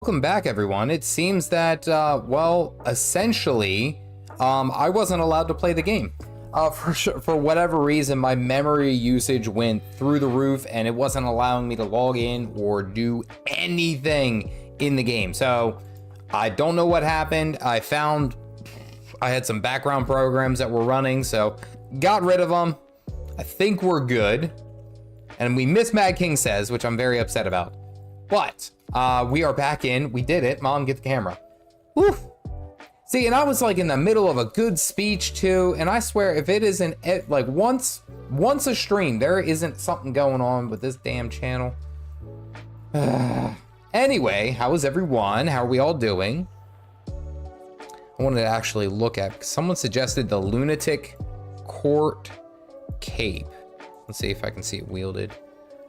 Welcome back, everyone. It seems that, well, essentially, I wasn't allowed to play the game. For whatever reason, my memory usage went through the roof and it wasn't allowing me to log in or do anything in the game. So I don't know what happened. I found I had some background programs that were running, so got rid of them. I think we're good. And we missed Mad King Says, which I'm very upset about. But we are back in. We did it. Mom, get the camera. Woo. See, and I was like in the middle of a good speech too. And I swear, if it isn't like once a stream, there isn't something going on with this damn channel. Anyway, how is everyone? How are we all doing? I wanted to actually look at, someone suggested the Lunatic Court Cape. Let's see if I can see it wielded.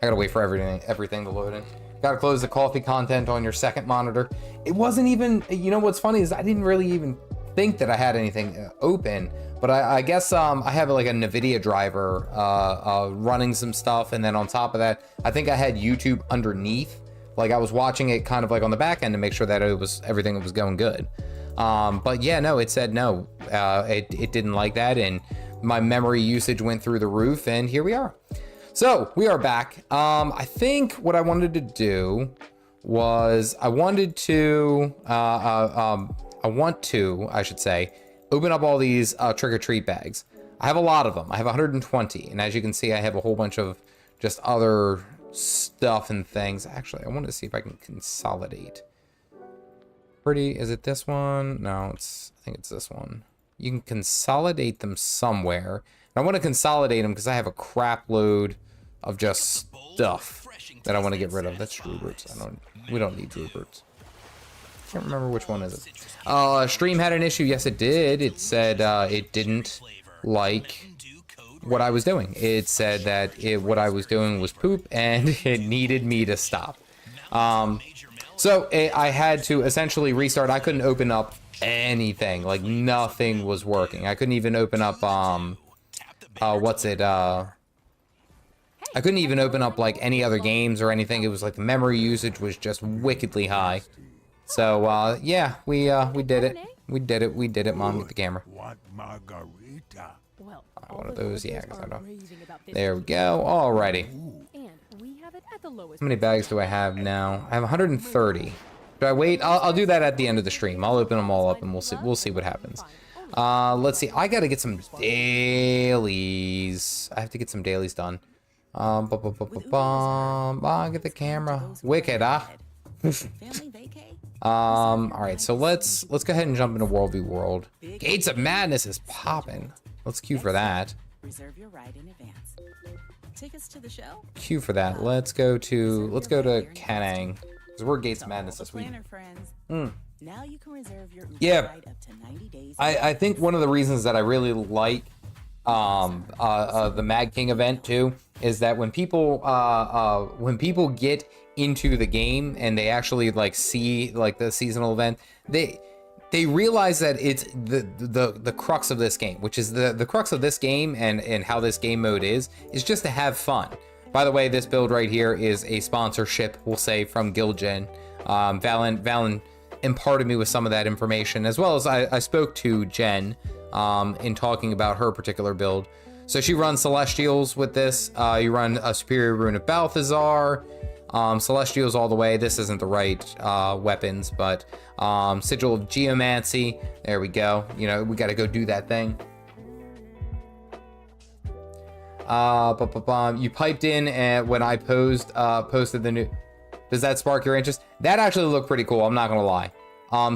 I gotta wait for everything to load in. Gotta close the coffee content on your second monitor. It wasn't even, you know what's funny is I didn't really even think that I had anything open, but I guess I have like a NVIDIA driver running some stuff, and then on top of that, I think I had YouTube underneath. Like I was watching it kind of like on the back end to make sure that everything was going good. But yeah, no, it said no, it didn't like that, and my memory usage went through the roof, and here we are. So we are back. I think what I wanted to do was I want to, I should say, open up all these trick-or-treat bags. I have a lot of them. I have 120. And as you can see, I have a whole bunch of just other stuff and things. Actually, I want to see if I can consolidate. Is it this one? No, I think it's this one. You can consolidate them somewhere. I want to consolidate them because I have a crap load of just stuff that I want to get rid of. That's Drew Roots. We don't need Drew Roots. Can't remember which one is it. Stream had an issue. Yes, it did. It said it didn't like what I was doing. It said that what I was doing was poop and it needed me to stop. So I had to essentially restart. I couldn't open up anything. Like nothing was working. I couldn't even open up I couldn't even open up like any other games or anything. It was like the memory usage was just wickedly high. So yeah, we did it. We did it. Mom, get the camera. One of those, yeah. I know. There we go. Alrighty. How many bags do I have now? I have 130. Do I wait? I'll do that at the end of the stream. I'll open them all up and we'll see what happens. Let's see. I gotta get some dailies. I have to get some dailies done. Get the camera. Wicked, alright, so let's go ahead and jump into World v World. Gates of Madness is popping. Let's queue for that. Reserve your ride in advance. Take us to the show. Queue for that. Let's go to Kanang. Because we're Gates of Madness this week. Now you can reserve your ride up to 90 days. I think one of the reasons that I really like the Mad King event too is that when people get into the game and they actually like see like the seasonal event, they realize that it's the crux of this game, which is the crux of this game and how this game mode is just to have fun. By the way, this build right here is a sponsorship, we'll say, from Gw2. Vallun imparted me with some of that information, as well as I spoke to Jen in talking about her particular build. So she runs Celestials with this. You run a Superior Rune of Balthazar, Celestials all the way. This isn't the right weapons, but Sigil of Geomancy. There we go. You know, we got to go do that thing. You piped in when I posted the new. Does that spark your interest? That actually looked pretty cool. I'm not gonna lie.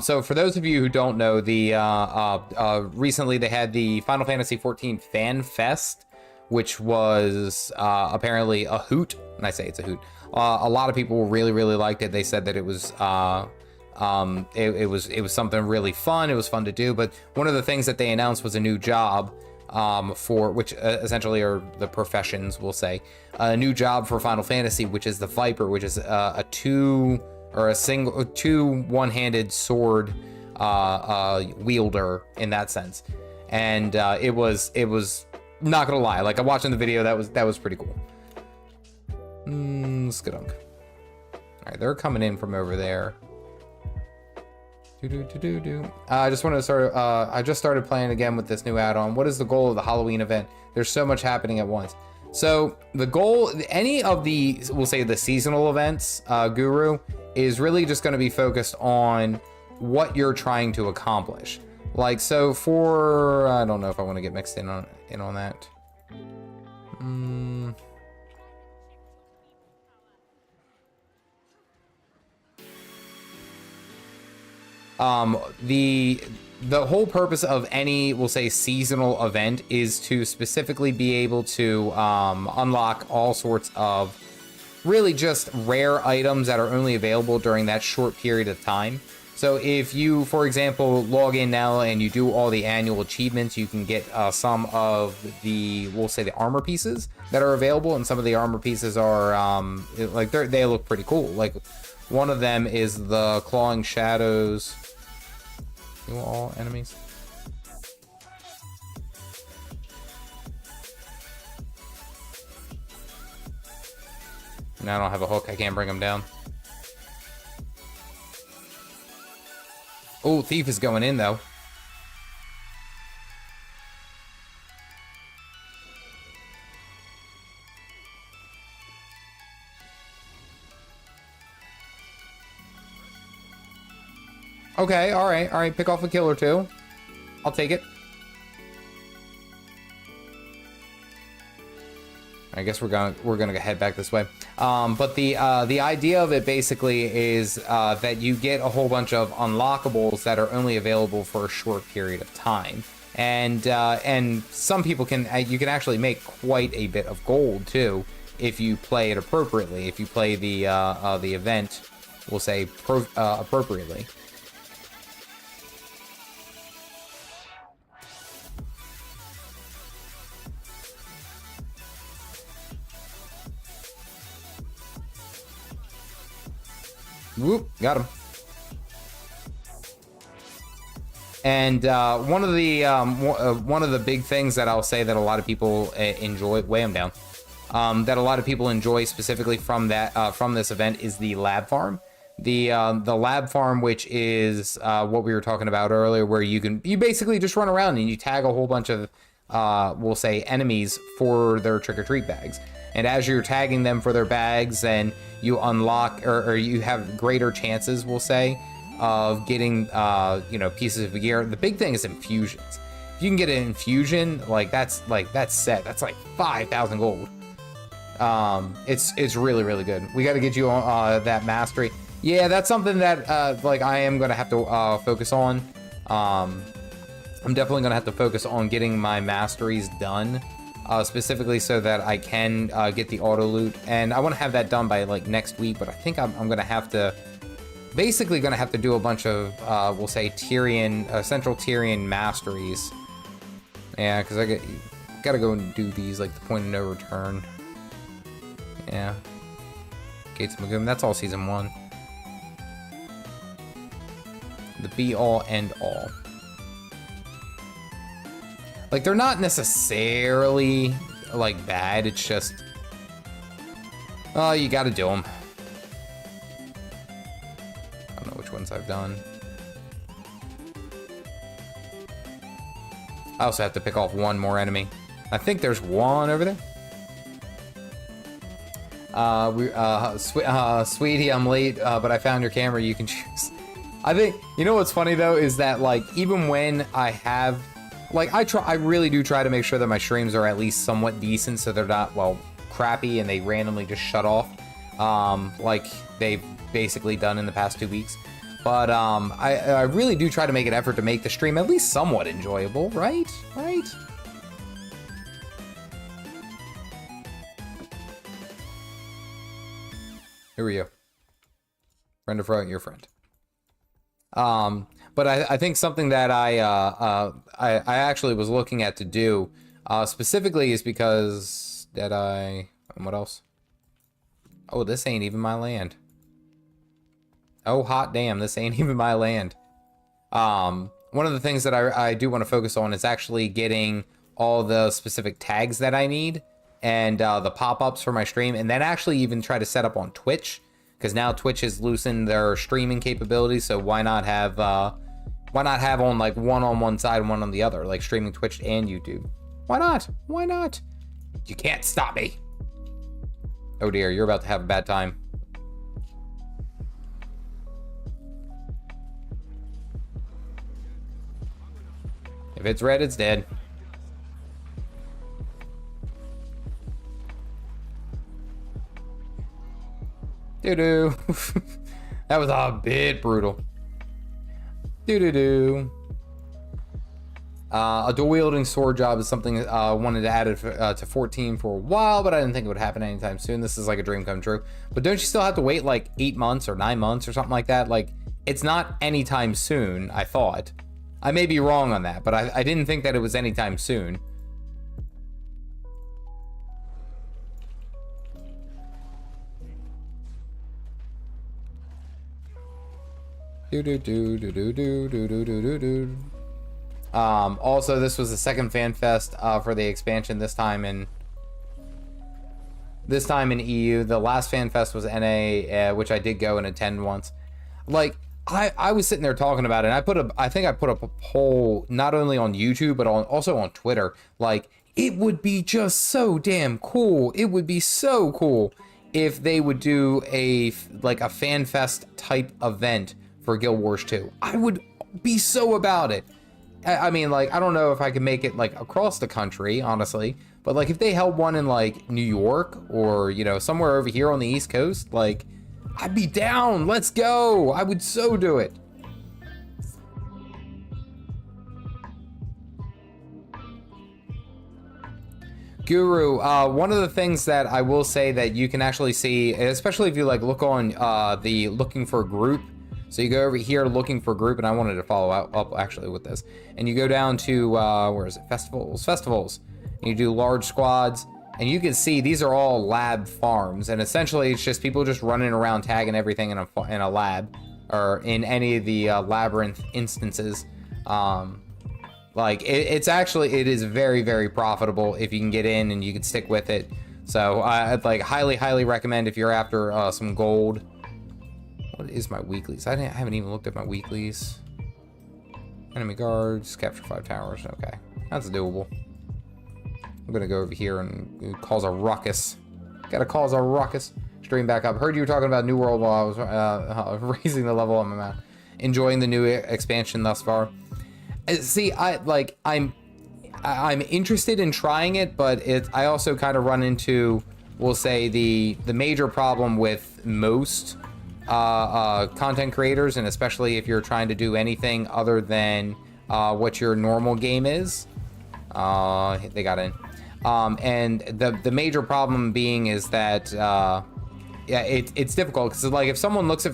So for those of you who don't know, recently they had the Final Fantasy XIV Fan Fest, which was apparently a hoot. And I say it's a hoot. A lot of people really liked it. They said that it was it was something really fun. It was fun to do. But one of the things that they announced was a new job for which essentially are the professions, we'll say, a new job for Final Fantasy, which is the Viper, which is a two one-handed sword wielder in that sense. And it was not gonna lie, like I'm watching the video, that was pretty cool. Skadunk. All right, they're coming in from over there. I just wanted to start. I just started playing again with this new add-on. What is the goal of the Halloween event? There's so much happening at once. So the goal, any of the, we'll say the seasonal events, Guru, is really just going to be focused on what you're trying to accomplish. Like, so for, I don't know if I want to get mixed in on that. The whole purpose of any, we'll say, seasonal event is to specifically be able to unlock all sorts of really just rare items that are only available during that short period of time. So if you, for example, log in now and you do all the annual achievements, you can get some of the, we'll say, the armor pieces that are available, and some of the armor pieces are like they look pretty cool. Like one of them is the Clawing Shadows. You all enemies. Now I don't have a hook. I can't bring them down. Oh, Thief is going in though. Okay, all right. Pick off a kill or two. I'll take it. I guess we're gonna head back this way. But the idea of it basically is that you get a whole bunch of unlockables that are only available for a short period of time, and some people you can actually make quite a bit of gold too if you play it appropriately. If you play the event, we'll say appropriately. Whoop, got him. And one of the big things that I'll say that a lot of people enjoy, weigh them down, that a lot of people enjoy specifically from this event is the lab farm. The lab farm, which is what we were talking about earlier, where you basically just run around and you tag a whole bunch of we'll say enemies for their trick-or-treat bags. And as you're tagging them for their bags, then you unlock, or you have greater chances, we'll say, of getting, pieces of gear. The big thing is infusions. If you can get an infusion, that's set. That's like 5,000 gold. It's really, really good. We got to get you on that mastery. Yeah, that's something that I am gonna have to focus on. I'm definitely gonna have to focus on getting my masteries done. Specifically so that I can get the auto loot, and I want to have that done by next week. But I think I'm gonna have to, basically gonna have to do a bunch of we'll say central Tyrian masteries. Yeah, because I gotta go and do these the point of no return. Yeah, Gates of Magum. That's all season 1. The be all end all. They're not necessarily, bad, it's just, you gotta do them. I don't know which ones I've done. I also have to pick off one more enemy. I think there's one over there. Sweetie, I'm late, but I found your camera, you can choose. I think, you know what's funny though, is that, even when I have, I really do try to make sure that my streams are at least somewhat decent, so they're not, crappy and they randomly just shut off, like they've basically done in the past 2 weeks. But I really do try to make an effort to make the stream at least somewhat enjoyable, right? Right? Here we go. Friend of your friend. But I think something that I actually was looking at to do specifically is because and what else? Oh, this ain't even my land. Oh, hot damn, this ain't even my land. One of the things that I do want to focus on is actually getting all the specific tags that I need and the pop-ups for my stream, and then actually even try to set up on Twitch, because now Twitch has loosened their streaming capabilities, so why not have Why not have on like one on one side and one on the other, like streaming Twitch and YouTube? Why not? Why not? You can't stop me. Oh dear, you're about to have a bad time. If it's red, it's dead. Doo-doo. That was a bit brutal. Doo-doo-doo. A dual-wielding sword job is something I wanted to add it to 14 for a while, but I didn't think it would happen anytime soon. This is like a dream come true. But don't you still have to wait like 8 months or 9 months or something like that? Like, it's not anytime soon, I thought. I may be wrong on that, but I didn't think that it was anytime soon. Also, this was the second fan fest for the expansion. This time in EU. The last fan fest was NA, which I did go and attend once. Like, I was sitting there talking about it, and I think I put up a poll not only on YouTube but also on Twitter. Like, it would be just so damn cool. It would be so cool if they would do a fan fest type event for Guild Wars 2. I would be so about it. I mean, like, I don't know if I could make it like across the country, honestly, but like if they held one in like New York or, you know, somewhere over here on the East Coast, like, I'd be down. Let's go. I would so do it. Guru, one of the things that I will say that you can actually see, especially if you like look on the looking for group. So you go over here looking for group, and I wanted to follow up actually with this. And you go down to, where is it? Festivals. And you do large squads, and you can see these are all lab farms. And essentially it's just people just running around tagging everything in a lab, or in any of the labyrinth instances. Like it is very, very profitable if you can get in and you can stick with it. So I'd like highly recommend if you're after some gold. What is my weeklies? I haven't even looked at my weeklies. Enemy guards, capture 5 towers. Okay, that's doable. I'm gonna go over here and cause a ruckus. Gotta cause a ruckus. Stream back up. Heard you were talking about New World while I was raising the level on my mount. Enjoying the new expansion thus far. See, I'm interested in trying it, but I also kind of run into, we'll say, the major problem with most content creators, and especially if you're trying to do anything other than what your normal game is. They got in. And the major problem being is that yeah, it's difficult because like if someone looks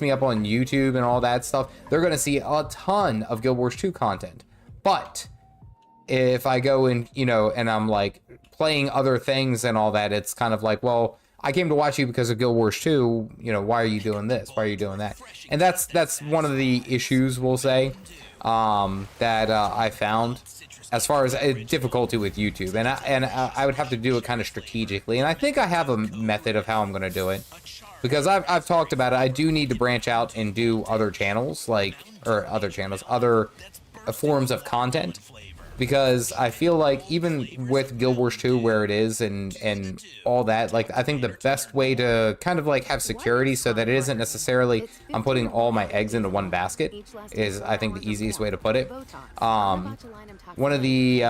me up on YouTube and all that stuff, they're gonna see a ton of Guild Wars 2 content. But if I go and, you know, and I'm like playing other things and all that, it's kind of like, well, I came to watch you because of Guild Wars 2, you know, why are you doing this? Why are you doing that? And that's one of the issues, we'll say, that I found as far as difficulty with YouTube. And I would have to do it kind of strategically. And I think I have a method of how I'm going to do it. Because I've talked about it. I do need to branch out and do other channels, other forms of content. Because I feel like even with Guild Wars 2 where it is and all that, like I think the best way to kind of like have security so that it isn't necessarily I'm putting all my eggs into one basket is, I think, the easiest way to put it. One of the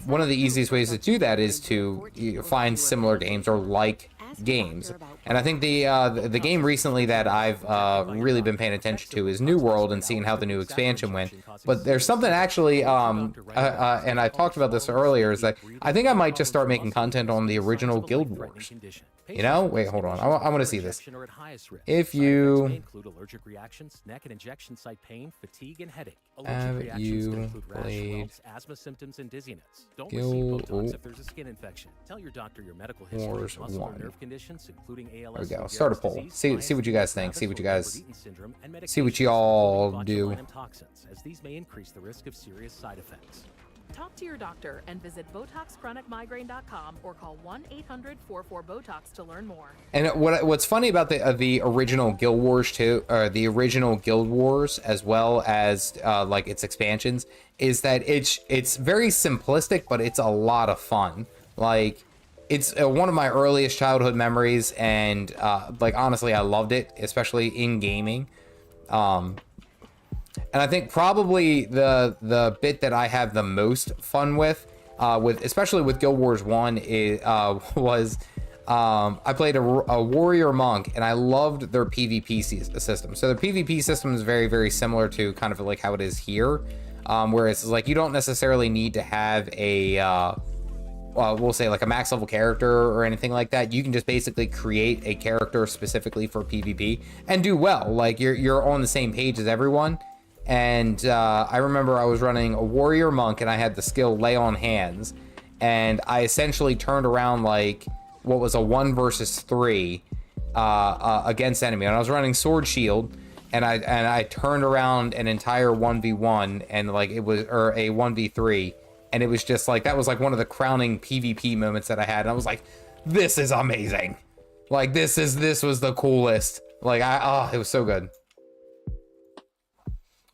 one of the easiest ways to do that is to find similar games or like games. And I think the game recently that I've really been paying attention to is New World and seeing how the new expansion went. But there's something actually, and I talked about this earlier, is that I think I might just start making content on the original Guild Wars. You know? Wait, hold on. I want to see this. If you... Have you played Guild Wars 1? There we go. Start a poll. See what you guys think. See what y'all do. Talk to your doctor and visit BotoxChronicMigraine.com or call 1-800-44-BOTOX to learn more. And what's funny about the original Guild Wars too, or the original Guild Wars, as well as like its expansions, is that it's very simplistic, but it's a lot of fun. Like, it's one of my earliest childhood memories, and like, honestly, I loved it, especially in gaming. And I think probably the bit that I have the most fun with especially with Guild Wars 1 was I played a warrior monk, and I loved their PvP system. So the PvP system is very, very similar to kind of like how it is here, whereas it's like you don't necessarily need to have a we'll say like a max level character or anything like that. You can just basically create a character specifically for PvP and do well. Like you're on the same page as everyone. And I remember I was running a warrior monk, and I had the skill lay on hands, and I essentially turned around like what was a 1 versus 3 against enemy, and I was running sword shield, and I turned around an entire 1v1, and like it was, or a 1v3, and it was just like, that was like one of the crowning PvP moments that I had, and I was like, this is amazing. Like this was the coolest. Like it was so good.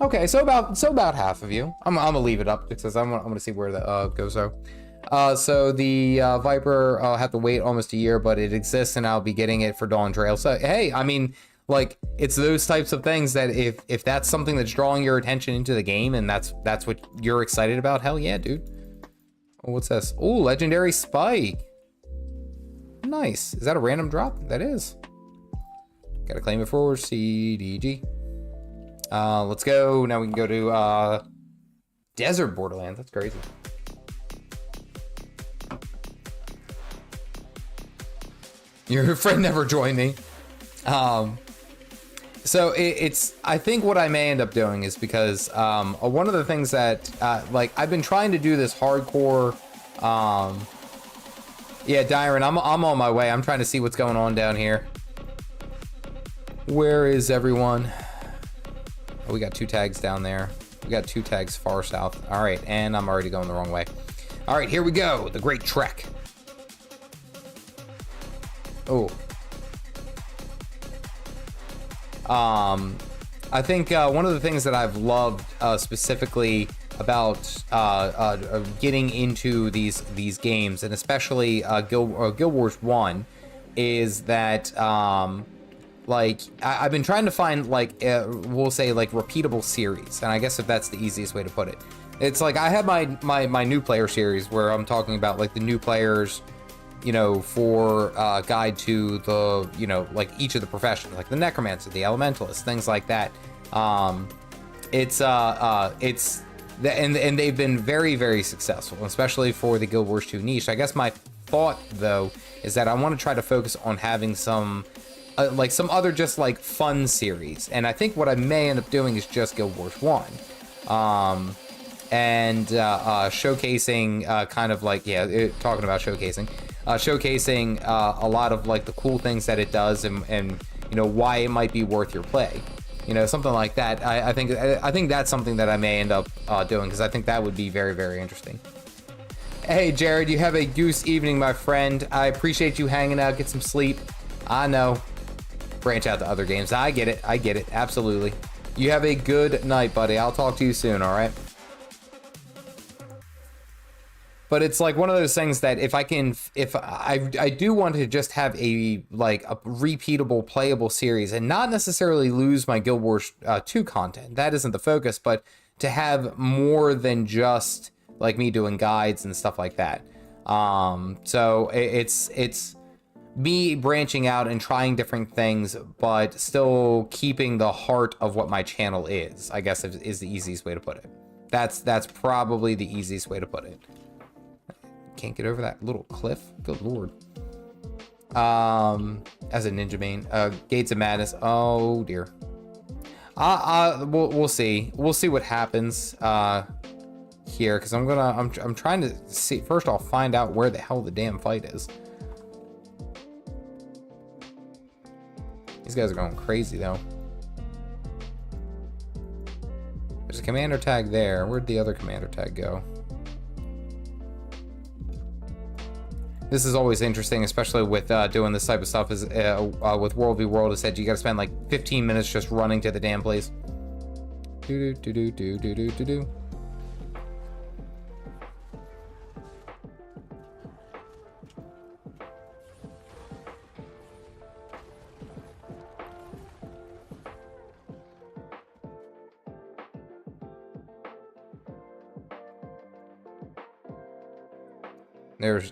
Okay, so about half of you. I'm gonna leave it up because I'm gonna see where that goes. So the Viper, I'll have to wait almost a year, but it exists, and I'll be getting it for Dawn Trail. So hey, I mean, like, it's those types of things that if that's something that's drawing your attention into the game, and that's what you're excited about, hell yeah, dude. Oh, what's this? Oh, legendary spike. Nice. Is that a random drop? That is. Gotta claim it for CDG. Let's go. Now we can go to Desert Borderlands. That's crazy. Your friend never joined me. So it's I think what I may end up doing is, because one of the things that like I've been trying to do this hardcore. Yeah, Dyron, I'm on my way. I'm trying to see what's going on down here. Where is everyone? We got 2 tags down there. We got 2 tags far south. All right, and I'm already going the wrong way. All right, here we go. The Great Trek. Oh. I think one of the things that I've loved specifically about getting into these games, and especially Guild Wars 1, is that like I've been trying to find like we'll say like repeatable series, and I guess if that's the easiest way to put it, it's like I have my new player series where I'm talking about like the new players, you know, for guide to the, you know, like each of the professions, like the necromancer, the elementalist, things like that. And they've been very, very successful, especially for the Guild Wars 2 niche. I guess my thought though is that I want to try to focus on having some like some other just like fun series, and I think what I may end up doing is just Guild Wars 1, and showcasing kind of like, yeah, talking about showcasing a lot of like the cool things that it does, and you know why it might be worth your play, you know, something like that. I think that's something that I may end up doing, because I think that would be very, very interesting. Hey Jared, you have a goose evening, my friend. I appreciate you hanging out. Get some sleep. I know. Branch out to other games. I get it. Absolutely. You have a good night, buddy. I'll talk to you soon, all right? But it's like one of those things that if I do want to just have a repeatable playable series, and not necessarily lose my Guild Wars 2 content. That isn't the focus, but to have more than just like me doing guides and stuff like that. So it's me branching out and trying different things, but still keeping the heart of what my channel is, I guess, is the easiest way to put it. That's probably the easiest way to put it. Can't get over that little cliff. Good lord. As a ninja main, Gates of Madness. Oh dear. We'll see. We'll see what happens here, because I'm trying to see. First, I'll find out where the hell the damn fight is. These guys are going crazy though. There's a commander tag there. Where'd the other commander tag go? This is always interesting, especially with doing this type of stuff. Is with World v World, is that you got to spend like 15 minutes just running to the damn place. Do do do do do do do do.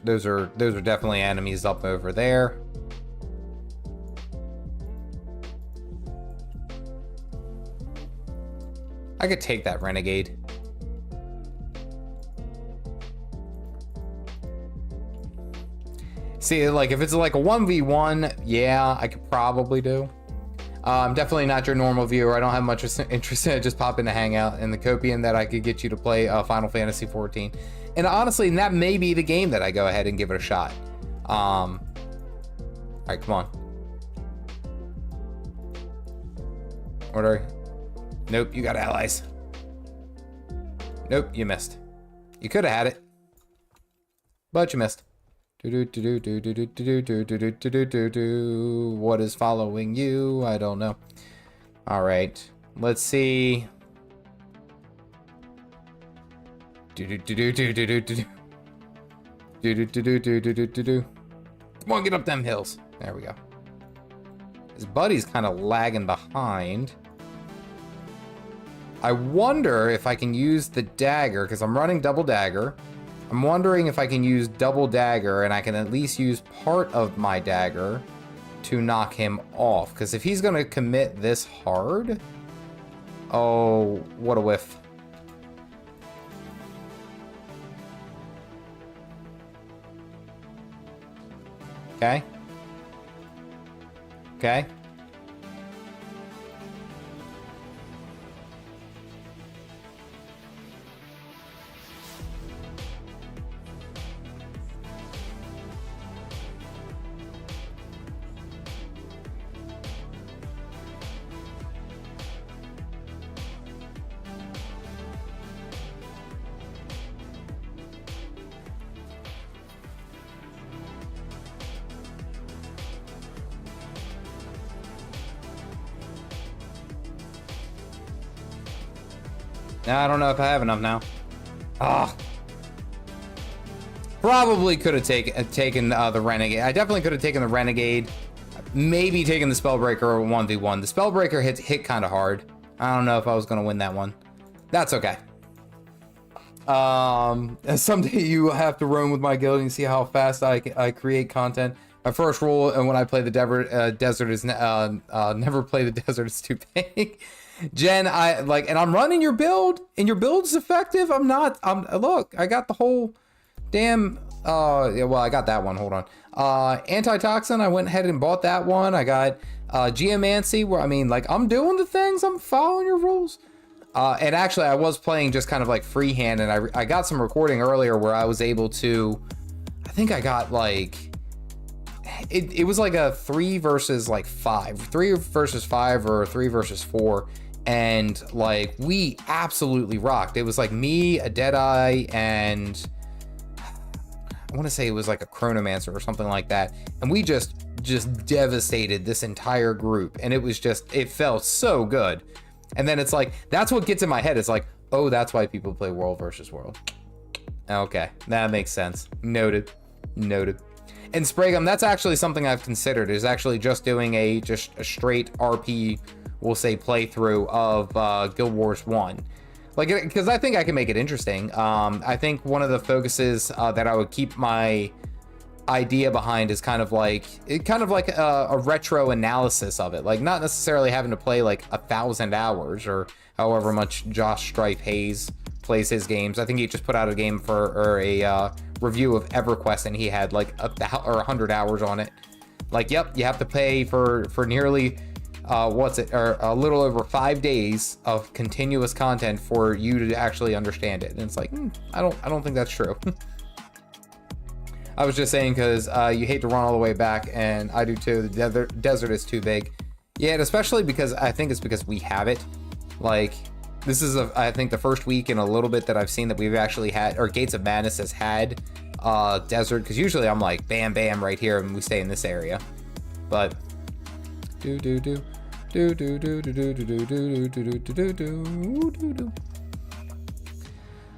Those are definitely enemies up over there. I could take that renegade. See, like if it's like a 1v1, yeah, I could probably do. I'm definitely not your normal viewer. I don't have much interest in it. Just pop in to hang out. And the copium that I could get you to play Final Fantasy XIV. And honestly, that may be the game that I go ahead and give it a shot. All right, come on. Order. Nope, you got allies. Nope, you missed. You could have had it, but you missed. What is following you? I don't know. All right, let's see. Come on, get up them hills. There we go. His buddy's kind of lagging behind. I wonder if I can use the dagger, because I'm running double dagger. I'm wondering if I can use double dagger and I can at least use part of my dagger to knock him off. Because if he's going to commit this hard... Oh, what a whiff. Okay. Okay. I don't know if I have enough now. Ah, probably could have taken the renegade. I definitely could have taken the renegade. Maybe taken the spellbreaker or 1v1. The spellbreaker hit kind of hard. I don't know if I was gonna win that one. That's okay. Someday you have to roam with my guild and see how fast I create content. My first rule, and when I play the desert is never play the desert. It's too big. Jen, and I'm running your build, and your build's effective. Look, I got the whole damn, yeah, well, I got that one, hold on. Antitoxin, I went ahead and bought that one. I got, Geomancy, where, I mean, like, I'm doing the things, I'm following your rules. And actually, I was playing just kind of like freehand, and I got some recording earlier where I was able to, I think I got like, it was like a 3 versus like 5, 3 versus 5 or 3 versus 4. And like we absolutely rocked. It was like me, a Deadeye, and I want to say it was like a Chronomancer or something like that. And we just devastated this entire group. And it was just, it felt so good. And then it's like, that's what gets in my head. It's like, oh, that's why people play World versus World. Okay, that makes sense. Noted. And Spragum, that's actually something I've considered, is actually just doing a straight RP, we'll say, playthrough of Guild Wars 1. Like, because I think I can make it interesting. I think one of the focuses that I would keep my idea behind is kind of like a retro analysis of it. Like, not necessarily having to play like 1,000 hours or however much Josh Strife Hayes plays his games. I think he just put out a game or a review of EverQuest, and he had like 100 hours on it. Like, yep, you have to pay for nearly a little over 5 days of continuous content for you to actually understand it. And it's like, I don't think that's true. I was just saying because you hate to run all the way back, and I do too. The desert is too big. Yeah, and especially because I think it's because we have it. Like, this is I think the first week in a little bit that I've seen that we've actually had, or Gates of Madness has had desert, because usually I'm like bam bam right here and we stay in this area. But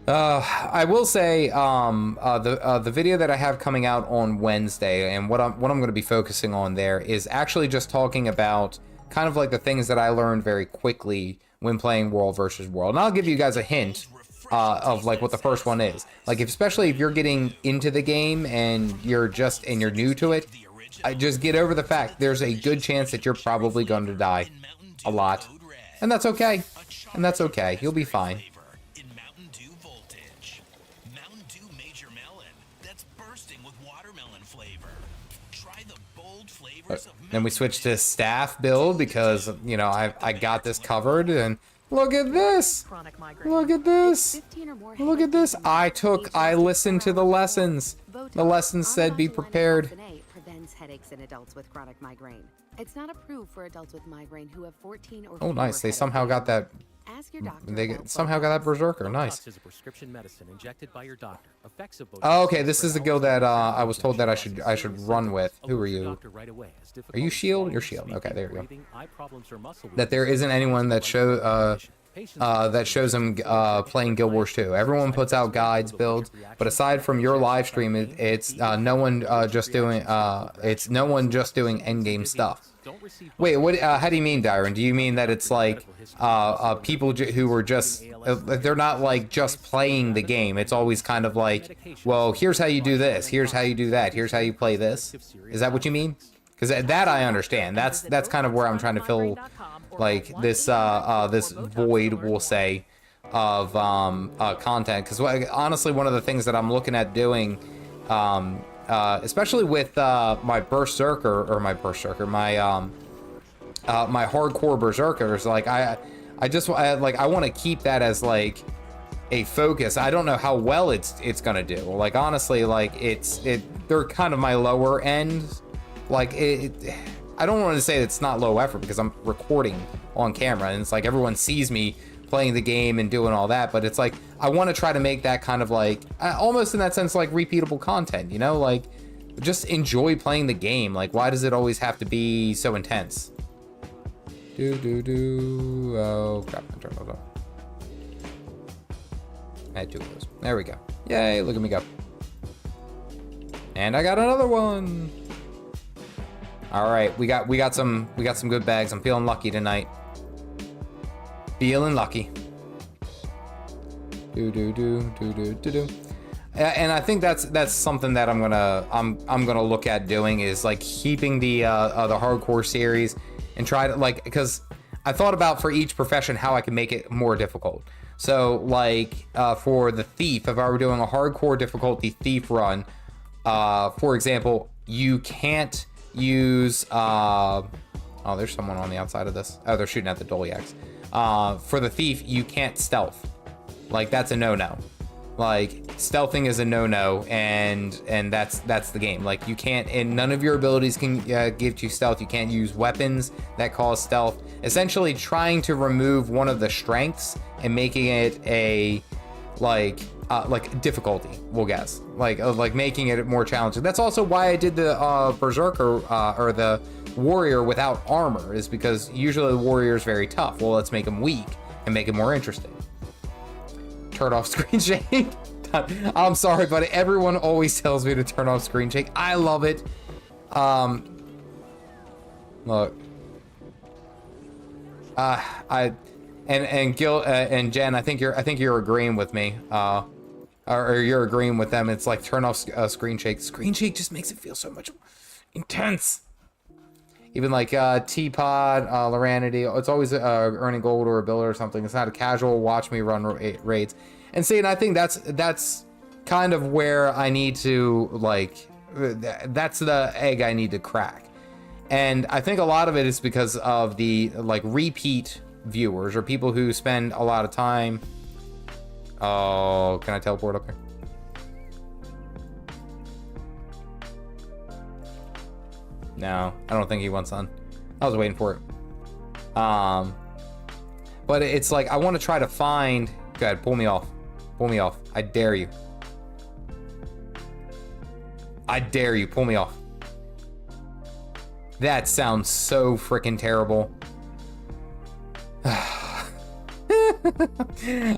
I will say the video that I have coming out on Wednesday, and what I'm going to be focusing on there is actually just talking about kind of like the things that I learned very quickly when playing World versus World. And I'll give you guys a hint of like what the first one is. Like especially if you're getting into the game and you're new to it, I just get over the fact there's a good chance that you're probably going to die a lot, and that's okay. And that's okay. You'll be fine. Then we switch to staff build because, you know, I got this covered, and look at this. Look at this. Look at this. I listened to the lessons. The lessons said be prepared. Prevents headaches in adults with chronic migraine. It's not approved for adults with migraine who have 14 or Oh, nice. They somehow got that. Somehow got that berserker. Nice. Oh, okay, this is the guild that I was told that I should run with. Who are you? Are you shield? You're shield. Okay, there you go. That there isn't anyone that shows them playing Guild Wars 2. Everyone puts out guides, builds, but aside from your live stream, it's no one just doing endgame stuff. Wait, what? How do you mean, Dyron? Do you mean that it's like people who are just they're not like just playing the game? It's always kind of like, well, here's how you do this, here's how you do that, here's how you play this. Is that what you mean? Because that I understand. That's kind of where I'm trying to fill like this this void, we'll say, of content. Because honestly, one of the things that I'm looking at doing, especially with my berserker my hardcore berserkers, like I want to keep that as like a focus. I don't know how well it's gonna do. Like honestly, like they're kind of my lower end. Like I don't want to say it's not low effort because I'm recording on camera and it's like everyone sees me playing the game and doing all that, but it's like I want to try to make that kind of like almost in that sense like repeatable content, you know, like just enjoy playing the game. Like why does it always have to be so intense? Oh crap, I turned those off. I had 2 of those. There we go. Yay, look at me go. And I got another one. All right, we got some good bags. I'm feeling lucky tonight. Feeling lucky. And I think that's something that I'm gonna look at doing is like keeping the hardcore series and try to like, because I thought about for each profession how I can make it more difficult. So like for the thief, if I were doing a hardcore difficulty thief run, for example, you can't use oh, there's someone on the outside of this. Oh, they're shooting at the Doliacs. For the thief, you can't stealth. Like that's a no-no. Like stealthing is a no-no, and that's the game. Like you can't, and none of your abilities can give you stealth. You can't use weapons that cause stealth. Essentially trying to remove one of the strengths and making it a like difficulty, we'll guess, like making it more challenging. That's also why I did the berserker or the warrior without armor, is because usually the warrior is very tough. Well, let's make him weak and make it more interesting. Turn off screen shake. I'm sorry, but everyone always tells me to turn off screen shake. I love it. Look, and Gil and Jen, I think you're agreeing with me. Or you're agreeing with them. It's like turn off screen shake. Screen shake just makes it feel so much intense. Even like Teapot, Loranity, it's always earning gold or a builder or something. It's not a casual watch me run raids. And see, and I think that's kind of where I need to like, that's the egg I need to crack. And I think a lot of it is because of the like repeat viewers or people who spend a lot of time. Oh, can I teleport up here? No, I don't think he wants on. I was waiting for it. But it's like I want to try to find. Go ahead, pull me off. Pull me off. I dare you. I dare you, pull me off. That sounds so freaking terrible.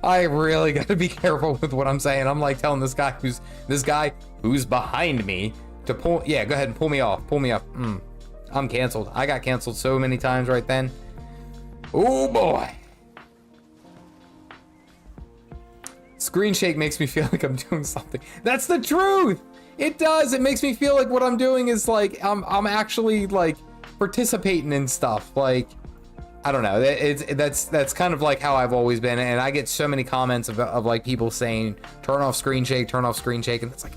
I really gotta be careful with what I'm saying. I'm like telling this guy who's behind me to pull. Yeah, go ahead and pull me off. Pull me up. I'm canceled. I got canceled so many times right then. Oh boy. Screen shake makes me feel like I'm doing something. That's the truth. It does. It makes me feel like what I'm doing is like I'm actually like participating in stuff. Like, I don't know. That's kind of like how I've always been, and I get so many comments of like people saying turn off screen shake, turn off screen shake, and it's like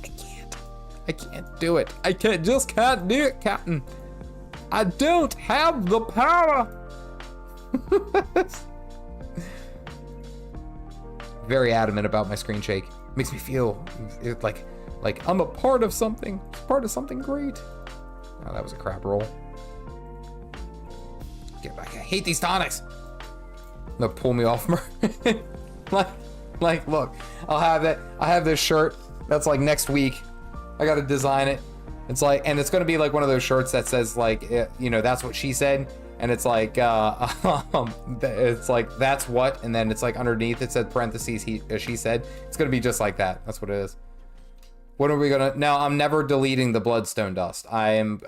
I can't do it. I just can't do it, Captain. I don't have the power. Very adamant about my screen shake. Makes me feel like I'm a part of something. Part of something great. Oh, that was a crap roll. Get back. I hate these tonics. They'll pull me off. like, look, I'll have that. I have this shirt that's like next week. I got to design it. It's like, and it's going to be like one of those shirts that says like, you know, that's what she said. And it's like, it's like, that's what, and then it's like underneath it said parentheses, she said. It's gonna be just like that. That's what it is. What are we gonna, now I'm never deleting the bloodstone dust. I'm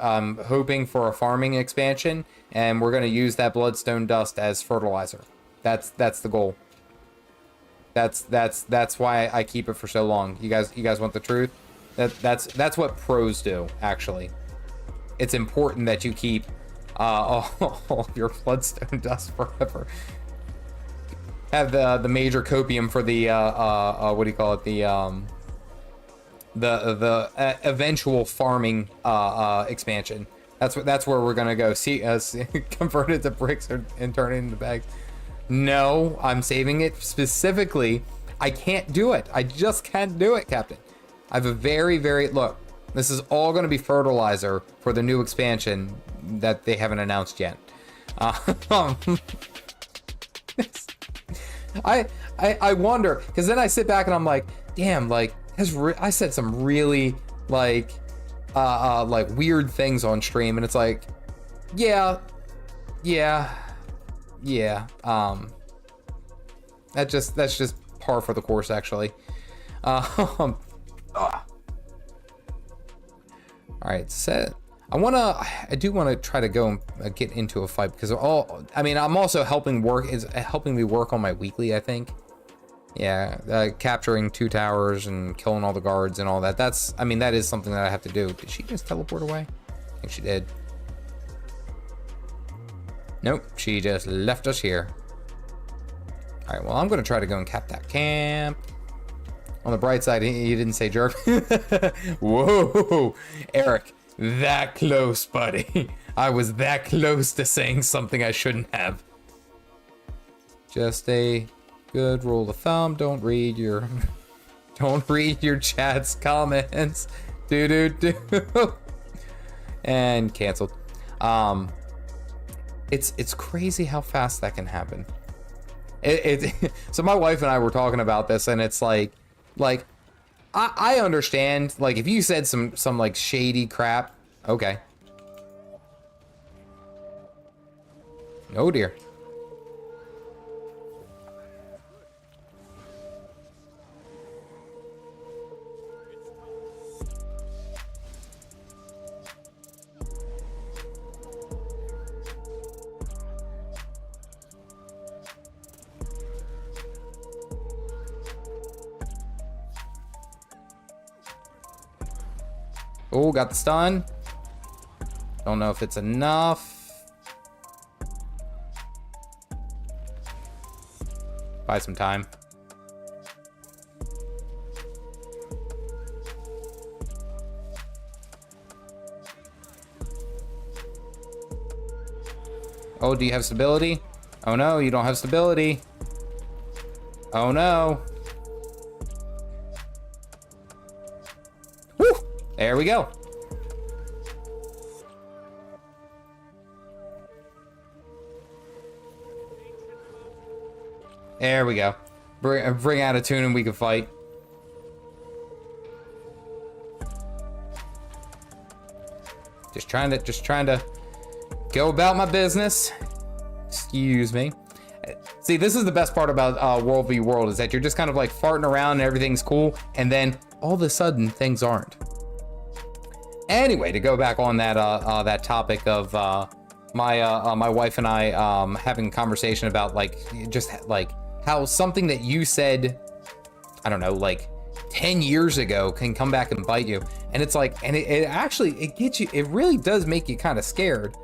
hoping for a farming expansion, and we're gonna use that bloodstone dust as fertilizer. That's the goal. That's why I keep it for so long. You guys want the truth? That's what pros do, actually. It's important that you keep all of your bloodstone dust forever. Have the major copium for the what do you call it, the eventual farming expansion. That's where we're gonna go. See us convert it to bricks and turn it into bags. No, I'm saving it specifically. I can't do it. I just can't do it, Captain. I have a very look. This is all going to be fertilizer for the new expansion that they haven't announced yet. I wonder, because then I sit back and I'm like, damn, like I said some really like weird things on stream, and it's like, yeah. That's just par for the course, actually. All right, set. I do want to try to go and get into a fight, because I'm also helping me work on my weekly, I think. Yeah, capturing 2 towers and killing all the guards and all that. That is something that I have to do. Did she just teleport away? I think she did. Nope, she just left us here. All right, well, I'm going to try to go and cap that camp. On the bright side, he didn't say jerk. Whoa, Eric, that close, buddy. I was that close to saying something I shouldn't have. Just a good rule of thumb. Don't read your chat's comments. Do. And canceled. It's crazy how fast that can happen. So my wife and I were talking about this, and it's like I understand, like, if you said some like shady crap, okay. Oh dear. Oh, got the stun. Don't know if it's enough. Buy some time. Oh, do you have stability? Oh no, you don't have stability. Oh no. Woo! There we go. There we go. Bring out a tune and we can fight. Just trying to go about my business. Excuse me. See, this is the best part about World v World, is that you're just kind of like farting around and everything's cool, and then all of a sudden things aren't. Anyway, to go back on that that topic of my wife and I having a conversation about like just like how something that you said, I don't know, like 10 years ago can come back and bite you. And it's like, and it actually, it gets you, it really does make you kind of scared.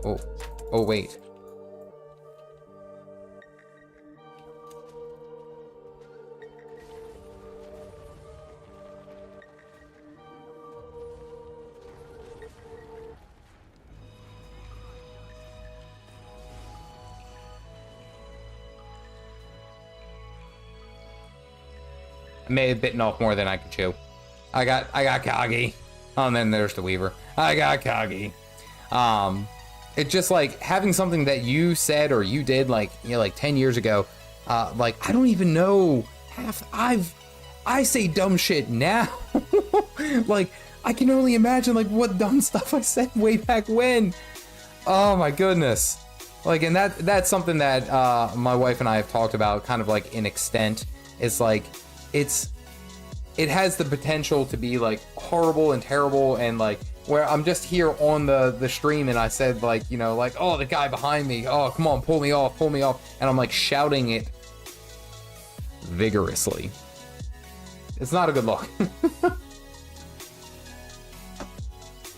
Oh wait. I may have bitten off more than I could chew. I got coggy. Oh, and then there's the Weaver. I got coggy. It's just like having something that you said or you did like, you know, like 10 years ago. Like, I don't even know half. I say dumb shit now. Like, I can only imagine like what dumb stuff I said way back when. Oh my goodness. Like, and that's something that my wife and I have talked about kind of like in extent. It's like, it has the potential to be like horrible and terrible, and like where I'm just here on the stream and I said like, you know, like, oh, the guy behind me, oh, come on, pull me off, and I'm like shouting it vigorously. It's not a good look.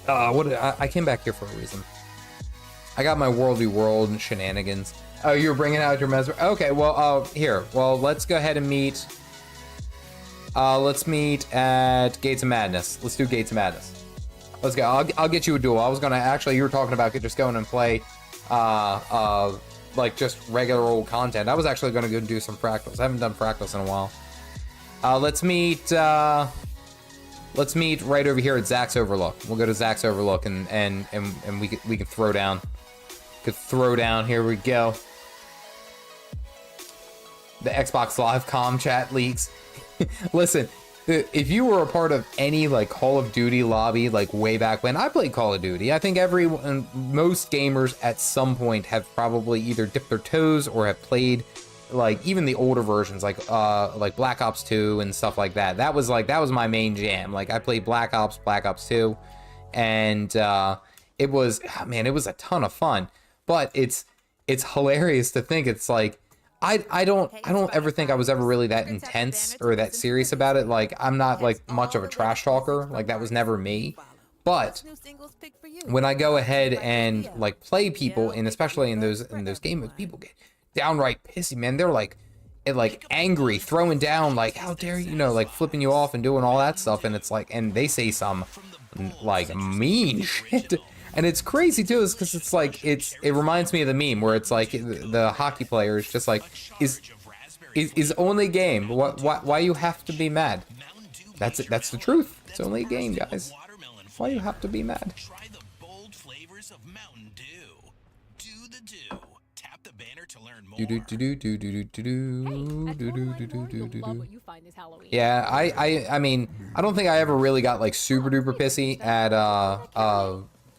I came back here for a reason. I got my World v World and shenanigans. Oh, you're bringing out your mesmer. Okay, well, here. Well, let's go ahead and meet. Let's meet at Gates of Madness. Let's do Gates of Madness. Let's go. I'll get you a duel. I was gonna actually. You were talking about just going and play, like just regular old content. I was actually gonna go do some fractals. I haven't done fractals in a while. Let's meet. Let's meet right over here at Zach's Overlook. We'll go to Zach's Overlook and we can throw down. Could throw down. Here we go. The Xbox Live comm chat leaks. Listen, if you were a part of any like Call of Duty lobby like way back when, I played Call of Duty. I think most gamers at some point have probably either dipped their toes or have played like even the older versions like Black Ops 2 and stuff like that. That was my main jam. Like I played Black Ops 2, and it was, man, it was a ton of fun. But it's hilarious to think it's like I don't ever think I was ever really that intense or that serious about it. Like I'm not like much of a trash talker. Like that was never me. But when I go ahead and like play people, and especially in those games, people get downright pissy, man. They're like angry, throwing down, like how dare you, know, like flipping you off and doing all that stuff. And it's like, and they say some like mean shit. And it's crazy too, is because it's like it reminds me of the meme where it's like the hockey player is just like is only a game. Why you have to be mad? That's it. That's the truth. It's only a game, guys. Why you have to be mad? Try the bold flavors of Mountain Dew. Do the dew. Tap the banner to learn more. Yeah, I mean, I don't think I ever really got like super duper pissy at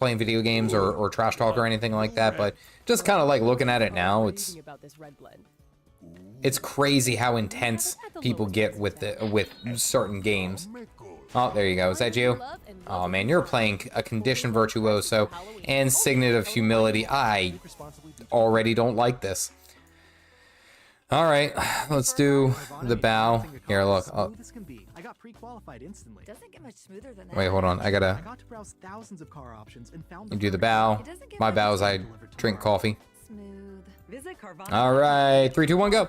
playing video games or trash talk or anything like that, but just kind of like looking at it now, it's crazy how intense people get with certain games. Oh, there you go. Is that you? Oh man, you're playing a conditioned virtuoso and Signet of Humility. I already don't like this. All right, let's do the bow. Here, look. Oh. Wait, hold on. I gotta do the bow. My bow is I drink coffee. All right, 3, 2, 1, go.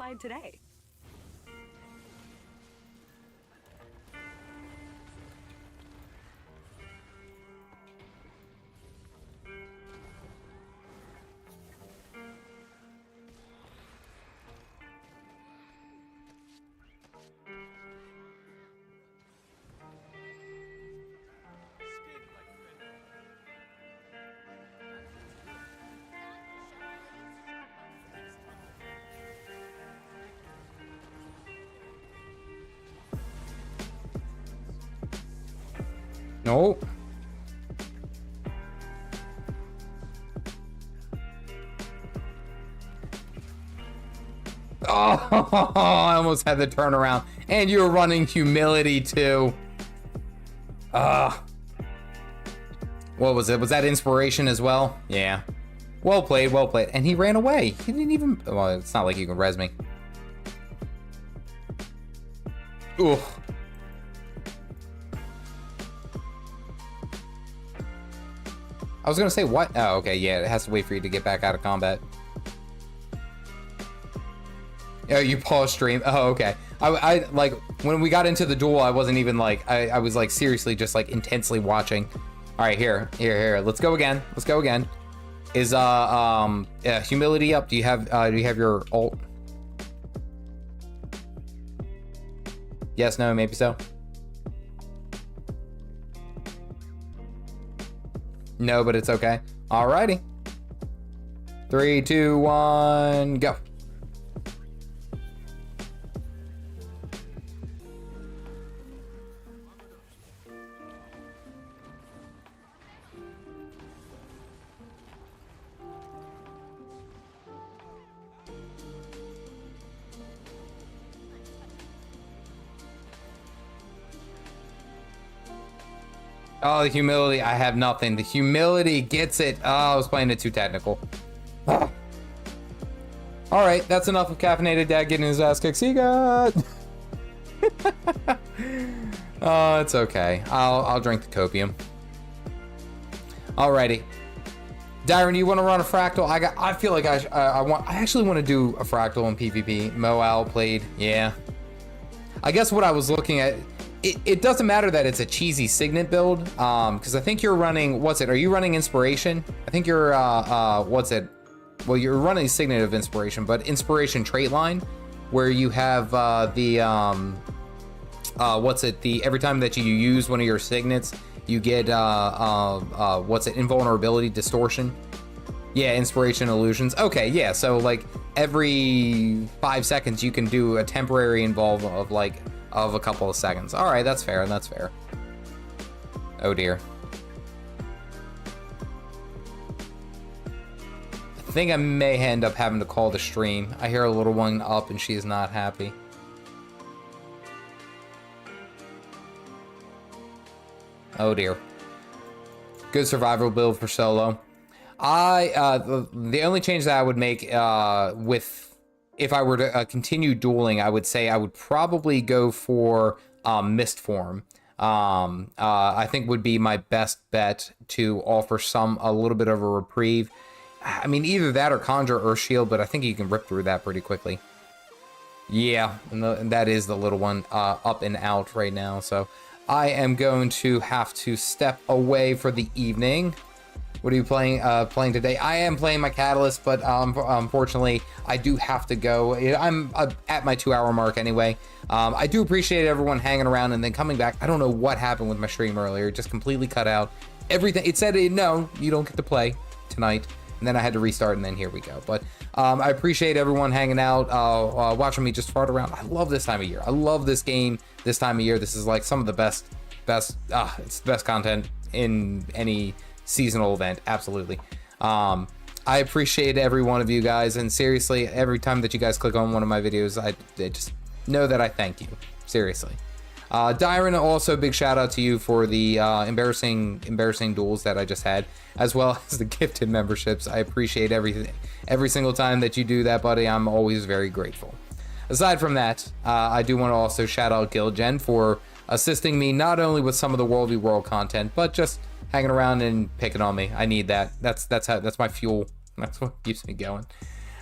No. Oh, I almost had the turnaround. And you were running humility too. What was it? Was that inspiration as well? Yeah. Well played, well played. And he ran away. He didn't even... Well, it's not like you can res me. Ooh. I was gonna say what? Oh, okay, yeah, it has to wait for you to get back out of combat. Oh, you pause stream. Oh, okay. I like when we got into the duel, I wasn't even like I was like seriously just like intensely watching. All right, here. Let's go again. Let's go again. Is humility up? Do you have your ult? Yes, no, maybe so. No, but it's okay. Alrighty. 3, 2, 1, go. Oh, the humility. I have nothing. The humility gets it. Oh, I was playing it too technical. Ah. All right, that's enough of Caffeinated Dad getting his ass kicked. See you guys. Oh, it's okay. I'll drink the copium. Alrighty. Darren, you want to run a fractal? I feel like I actually want to do a fractal in PvP. Moal played. Yeah. I guess what I was looking at. It doesn't matter that it's a cheesy signet build, because I think you're running, what's it? Are you running inspiration? I think you're, what's it? Well, you're running signet of inspiration, but inspiration trait line, where you have what's it? Every time that you use one of your signets, you get what's it? Invulnerability, distortion. Yeah, inspiration, illusions. Okay, yeah. So like every 5 seconds, you can do a temporary involve of a couple of seconds. All right, that's fair. That's fair. Oh dear. I think I may end up having to call the stream. I hear a little one up and she's not happy. Oh dear. Good survival build for solo. The only change that I would make if I were to continue dueling, I would say I would probably go for Mist Form. I think would be my best bet to offer a little bit of a reprieve. I mean, either that or Conjure Earth Shield, but I think you can rip through that pretty quickly. Yeah, and that is the little one up and out right now. So I am going to have to step away for the evening. What are you playing today? I am playing my Catalyst, but unfortunately, I do have to go. I'm at my 2-hour mark anyway. I do appreciate everyone hanging around and then coming back. I don't know what happened with my stream earlier. It just completely cut out. Everything. It said, no, you don't get to play tonight. And then I had to restart, and then here we go. But I appreciate everyone hanging out, watching me just fart around. I love this time of year. I love this game this time of year. This is like some of the best, it's the best content in any seasonal event. Absolutely. I appreciate every one of you guys, and seriously, every time that you guys click on one of my videos, I just know that I thank you. Seriously. Dyron, also big shout out to you for the embarrassing duels that I just had, as well as the gifted memberships. I appreciate everything, every single time that you do that, buddy. I'm always very grateful. Aside from that, I do want to also shout out Gilgen for assisting me not only with some of the World v World content, but just hanging around and picking on me. I need that. That's my fuel. That's what keeps me going.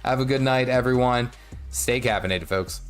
Have a good night, everyone. Stay caffeinated, folks.